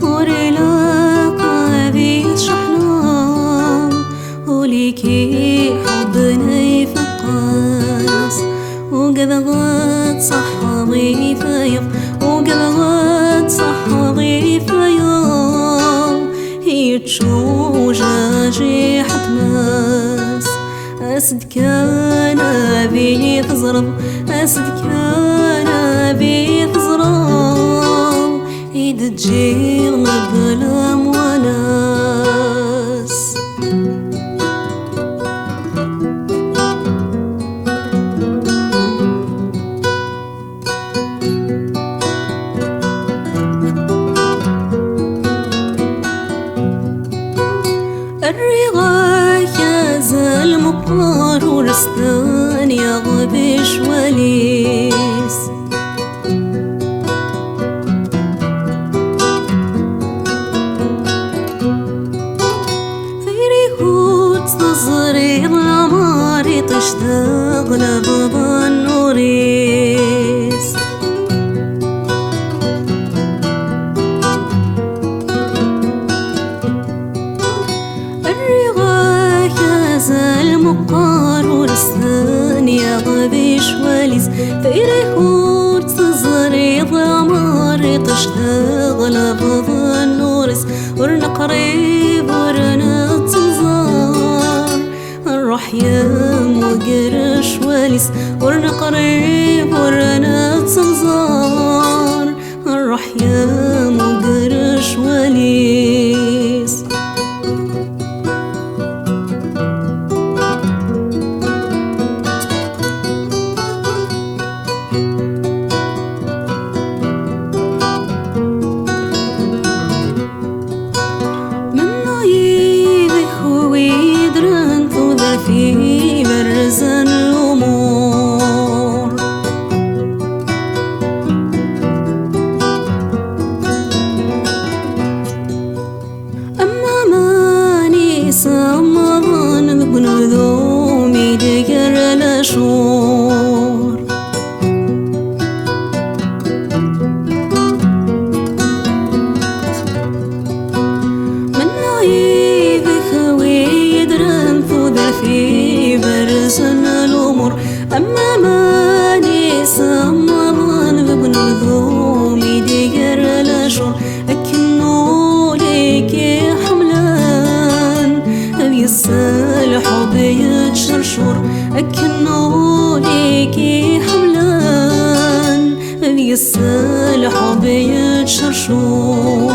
ورلاقة بيشحنام وليكي حبنا يفقاس وقبضت صحابي فيض وقبضت صحابي فيض هي تشوجة جيحة ماس أسد كان بيتزرب أسد كان بيتزرب إيد تجيغ بلا وناس الرغاية يازال مبار ورستان يغبش وليس في ريحوت تصريض العماري تشتغل بابا النوريس المقار ورسان يا غبيش وليس في ريحوت تزريض عماري تشتغل بضا النورس ورنا قريب ورنا تنظار نروح يا مقرش وليس ورنا قريب ورنا تنظار نروح يا مقرش وليس في برز الأمور أما ماني سمضان بنذومي دقر الأشور من نعيب خوي يدرن في برز الأمور أما ماني سمضان بنذومي دقر الأشور أكنو ليكي حملان أبي السالح وبيتشرشور أكنو ليكي حملان أبي السالح وبيتشرشور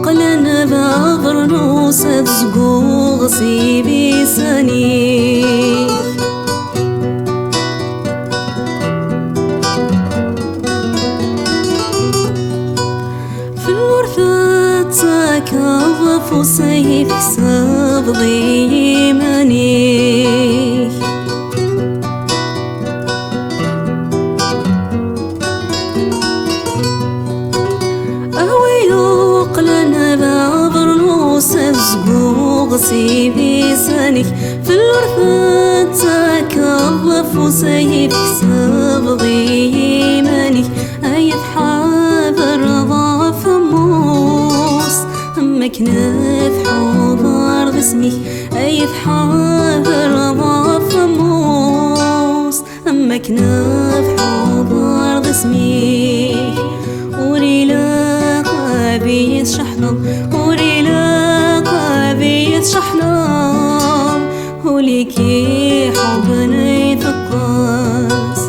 قلنا بغرنوس تزقوغ سيبي سني في الورثة تكظف وسيف سابغي مني قلنا بعبرنوس تزقوغ سيبي سني في الورثة تكظف وسيف سابغي مني أيف حاضر ضاف موس أما كناف حضر غسمي أيف حاضر ضاف موس أما كناف حضر غسمي وريلاقة بيتشحنم وريلاقة بيتشحنم وليكي حبنا يفقاس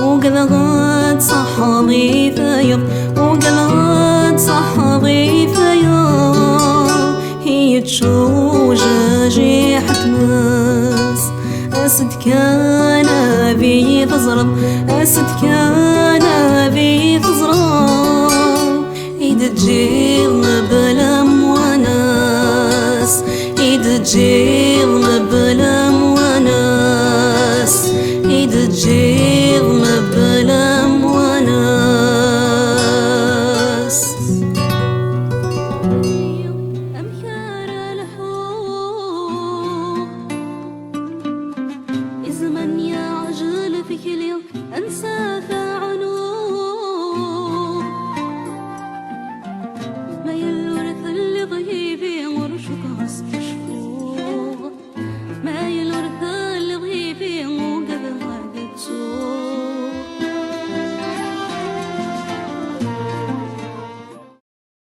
وقلغت صحابي فيض وقلغت صحابي فيض هي تشوجة جيحة ماس أسد كان بيتزرب أسد كان بيتزرب إيد تجيغ بلا وناس إيد تجيغ بلا وناس إيد تجيغ بلا وناس كل يوم أنساها